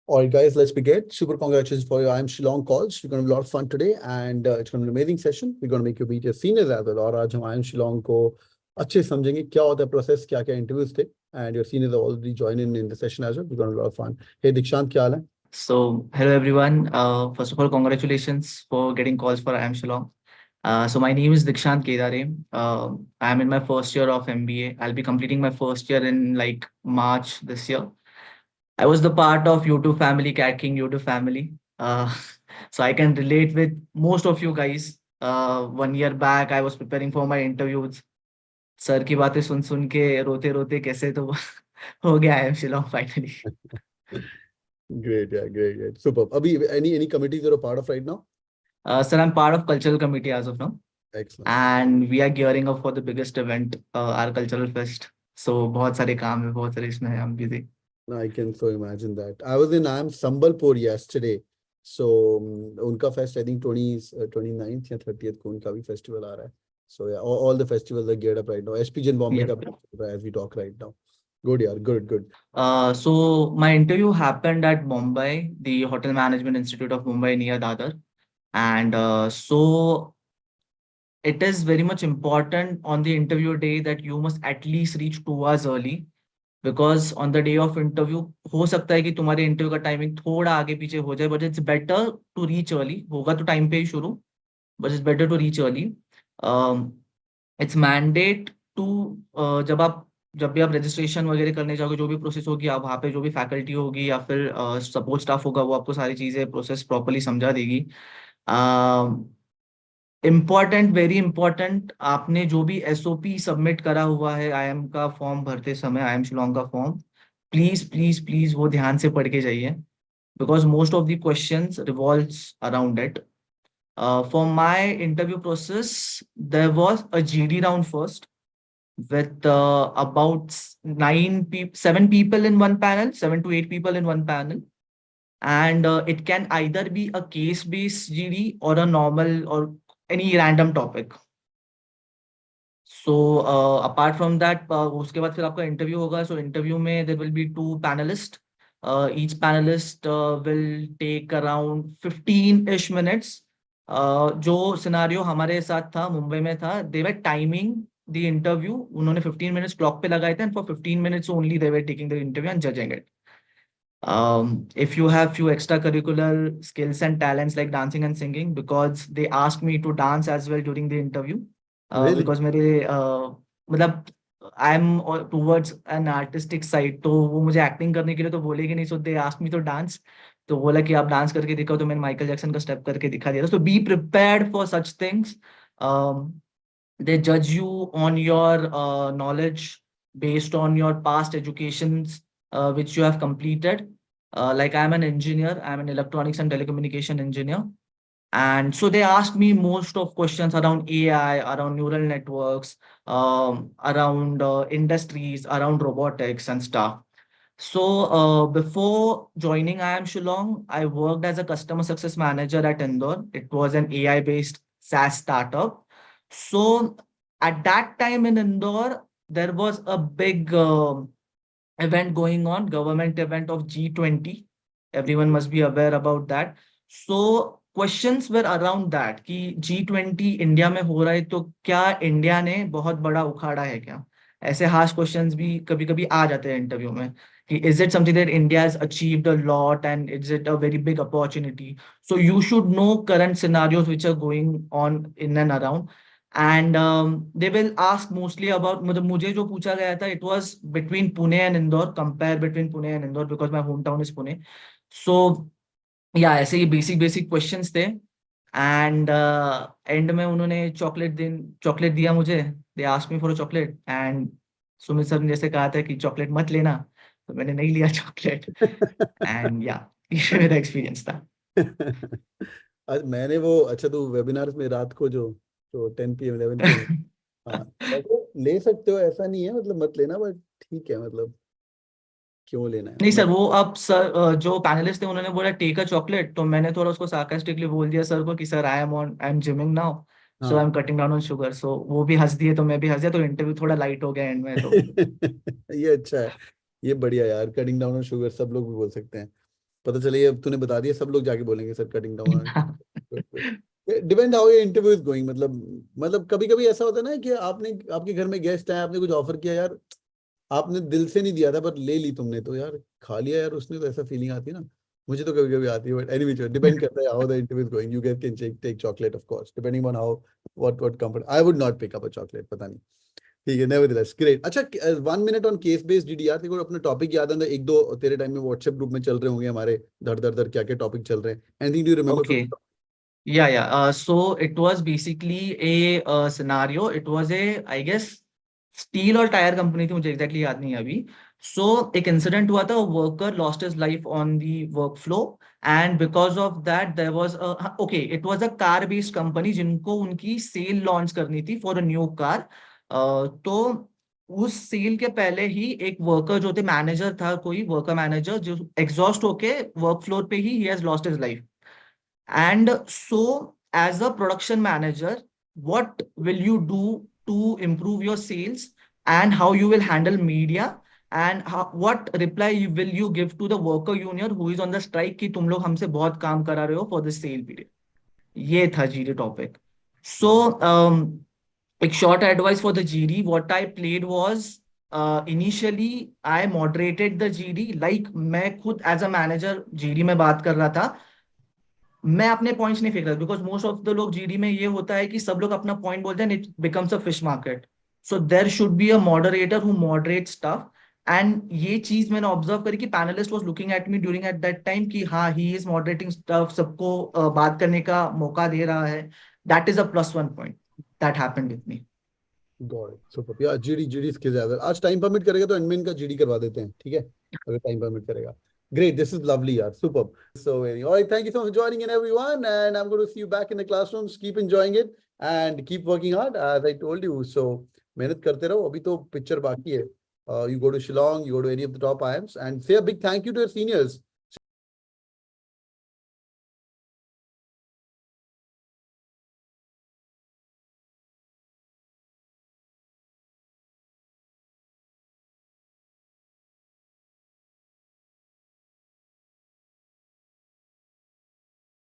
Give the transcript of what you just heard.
All right, guys, let's begin. Super congratulations for your I Am Shillong calls. We're going to have a lot of fun today, and it's going to be an amazing session. We're going to make you meet your seniors as well. और आज हम I Am Shillong को अच्छे से समझेंगे क्या होता है प्रोसेस, क्या क्या इंटरव्यूज थे, and your seniors are already joining in the session as well. We're going to have a lot of fun. Hey Dikshant, क्या हाल है? So, hello everyone. First of all, congratulations for getting calls for I Am Shillong. So, my name is Dikshant Kedare. I'm in my first year of MBA. I'll be completing my first year in like March this year. I was the part of YouTube family, Cat King YouTube family. So, I can relate with most of you guys. 1 year back, I was preparing for my interviews. Sir की बातें सुन सुन के रोते रोते कैसे तो हो गया I am Shillong finally. Great, yeah, great, great, super. Abhi, any committees you're a part of right now? Sir, I'm part of cultural committee as of now. Excellent. And we are gearing up for the biggest event, our cultural fest. So बहुत सारे काम है, बहुत सारे इसमें है, I'm busy. I can so imagine that. I was in I Am Sambalpur yesterday. So उनका fest I think 29th या 30th को उनका भी festival आ रहा है. So yeah, all the festivals are geared up right now. SP Gen Bombay का Yep. भी चल रहा है as we talk right now. Good, yeah, good, good. So my interview happened at Mumbai, the Hotel Management Institute of Mumbai near Dadar. And so it is very much important on the interview day that you must at least reach 2 hours early. Because on the day of interview हो सकता है कि तुम्हारे interview का timing थोड़ा आगे पीछे हो जाए, but it's better to reach early. होगा तो टाइम पे ही शुरू, but it's better to reach early. It's mandate to, जब भी आप रजिस्ट्रेशन वगैरह करने जाओगे, जो भी प्रोसेस होगी, आप वहाँ पे जो भी फैकल्टी होगी या फिर सपोर्ट स्टाफ होगा, वो आपको सारी चीजें प्रोसेस प्रॉपरली समझा देगी. इम्पॉर्टेंट, वेरी इंपॉर्टेंट, आपने जो भी एसओपी सबमिट करा हुआ है आईएम का फॉर्म भरते समय, आईएम शिलोंग का फॉर्म, प्लीज प्लीज प्लीज वो ध्यान से पढ़ के जाइए, because most of the questions revolves around it. For my interview process there was a GD round first with about 7 people in one panel, 7 to 8 people in one panel. And it can either be a case based GD or a normal or any random topic. So apart from that, उसके बाद फिर आपका interview होगा. So interview में there will be 2 panelists. Each panelist will take around 15-ish minutes. जो scenario हमारे साथ था, मुंबई में था, they were timing the interview. उन्होंने 15 minutes clock पे लगाए थे, and for 15 minutes only they were taking the interview and judging it. If you have few extracurricular skills and talents like dancing and singing, because they asked me to dance as well during the interview. Really? Because मेरे मतलब I am towards an artistic side, तो वो मुझे acting करने के लिए तो बोलेगी नहीं. So they ask me to dance. तो बोला कि आप डांस करके दिखाओ, तो मैंने माइकल जैक्सन का स्टेप करके दिखा दिया. So be prepared for such things. They judge you on your knowledge based on your past educations which you have completed. Like I'm an engineer, I'm an electronics and telecommunication engineer. And so they asked me most of questions around AI, around neural networks, around industries, around robotics and stuff. So before joining I Am Shillong, I worked as a customer success manager at Indore. It was an AI-based SaaS startup. So at that time in Indore, there was a big event going on, government event of G20. Everyone must be aware about that. So questions were around that कि G20 India में हो रहा है, तो क्या India ने बहुत बड़ा उखाड़ा है क्या? ऐसे हार्श क्वेश्चंस भी कभी कभी आ जाते हैं इंटरव्यू में कि is it something that India has achieved a lot and is it a very big opportunity. So you should know current scenarios which are going on in and around. And they will ask mostly about, मतलब मुझे जो पूछा गया था, it was between Pune and Indore, compare between Pune and Indore, because my home town is Pune. So या ऐसे ही basic basic questions थे. एंड एंड में उन्होंने चॉकलेट दिया मुझे. They asked me for a chocolate, and Sumit sir ने जैसे कहा था कि चॉकलेट मत लेना, तो मैंने नहीं लिया चॉकलेट. एंड या ये मेरा एक्सपीरियंस था. आज मैंने वो अच्छा तो वेबिनार्स में रात को जो 10 PM 11 PM, हाँ वैसे ले सकते हो, ऐसा नहीं है मतलब मत लेना, बट ठीक है मतलब क्यों लेना है नहीं सर, मैं। वो अब सर जो पैनलिस्ट थे उन्होंने बोला टेक अ चॉकलेट, तो मैंने थोड़ा उसको सार्कास्टिकली बोल दिया सर को कि sir I am gymming now, so I हाँ am cutting down on sugar. So वो भी हंस दिए, तो मैं भी हंस दिया, तो इंटरव्यू थोड़ा लाइट हो गया एंड में. तो ये अच्छा है, ये बढ़िया यार, कटिंग डाउन ऑन शुगर सब लोग भी बोल सकते हैं. पता चले अब तूने बता दिया, सब लोग जाके बोलेंगे sir cutting down. Depend how ये इंटरव्यू इज गोइंग, मतलब कभी कभी ऐसा होता है ना कि आपने, आपके घर में गेस्ट आए, आपने कुछ ऑफर किया यार, आपने दिल से नहीं दिया था पर ले ली तुमने, तो यार खा लिया यार उसने, तो ऐसा फीलिंग आती है ना। मुझे तो कभी कभी आती है, बट एनीवे डिपेंड करता है how the interview is going. You get can take chocolate of course depending on how what comfort. I would not pick up a chocolate, पता नहीं। ठीक है, नेवरदलेस ग्रेट। अच्छा, 1 minute on case based GDR. तेरे को अपना topic याद है ना? एक दो तेरे टाइम में व्हाट्सएप ग्रुप में चल रहे होंगे हमारे, धर धर धर क्या क्या टॉपिक चल रहे हैं। Anything do you remember Okay. From? Yeah. So it was basically a scenario. It was a, I guess, steel और टायर कंपनी थी, मुझे एग्जैक्टली याद नहीं है अभी. सो एक इंसिडेंट हुआ था, worker lost his life on the work flow, and because of that there was okay, it was a car based company जिनको उनकी सेल लॉन्च करनी थी फॉर अ न्यू कार. तो उस सेल के पहले ही एक वर्कर जो थे, मैनेजर था, कोई वर्कर मैनेजर जो एग्जॉस्ट होके वर्क फ्लोर पे he has lost his life. And so, as a production manager, what will you do to improve your sales, and how you will handle media, and what reply will you give to the worker union who is on the strike कि तुम लोग हमसे बहुत काम करा रहे हो for the sale period. ये था GD टॉपिक. So एक short advice for the GD. What I played was initially I moderated the GD. Like मैं खुद as a manager GD में बात कर रहा था. मैं अपने पॉइंट्स नहीं फेंक रहा, बिकॉज मोस्ट ऑफ द लोग जीडी में ये होता है कि सब लोग अपना पॉइंट बोलते हैं, it becomes a fish market. So there should be a moderator who moderate stuff. And ये चीज मैंने ऑब्जर्व करी कि panelist was looking at me during at that time कि हाँ, ही इज मॉडरेटिंग स्टफ, सबको बात करने का मौका दे रहा है. That is a +1 point that happened with me. God it, super यार। जीडी स्किल्स ज्यादा। आज टाइम परमिट करेगा तो एडमिन का जीडी करवा देते हैं, ठीक है? अगर टाइम परमिट करेगा। Great, this is lovely, yaar. Super. So, all right, thank you so much for joining in, everyone. And I'm going to see you back in the classrooms. Keep enjoying it and keep working hard, as I told you. So, मेहनत करते रहो. अभी तो picture बाकी है. You go to Shillong, you go to any of the top IIMs, and say a big thank you to your seniors.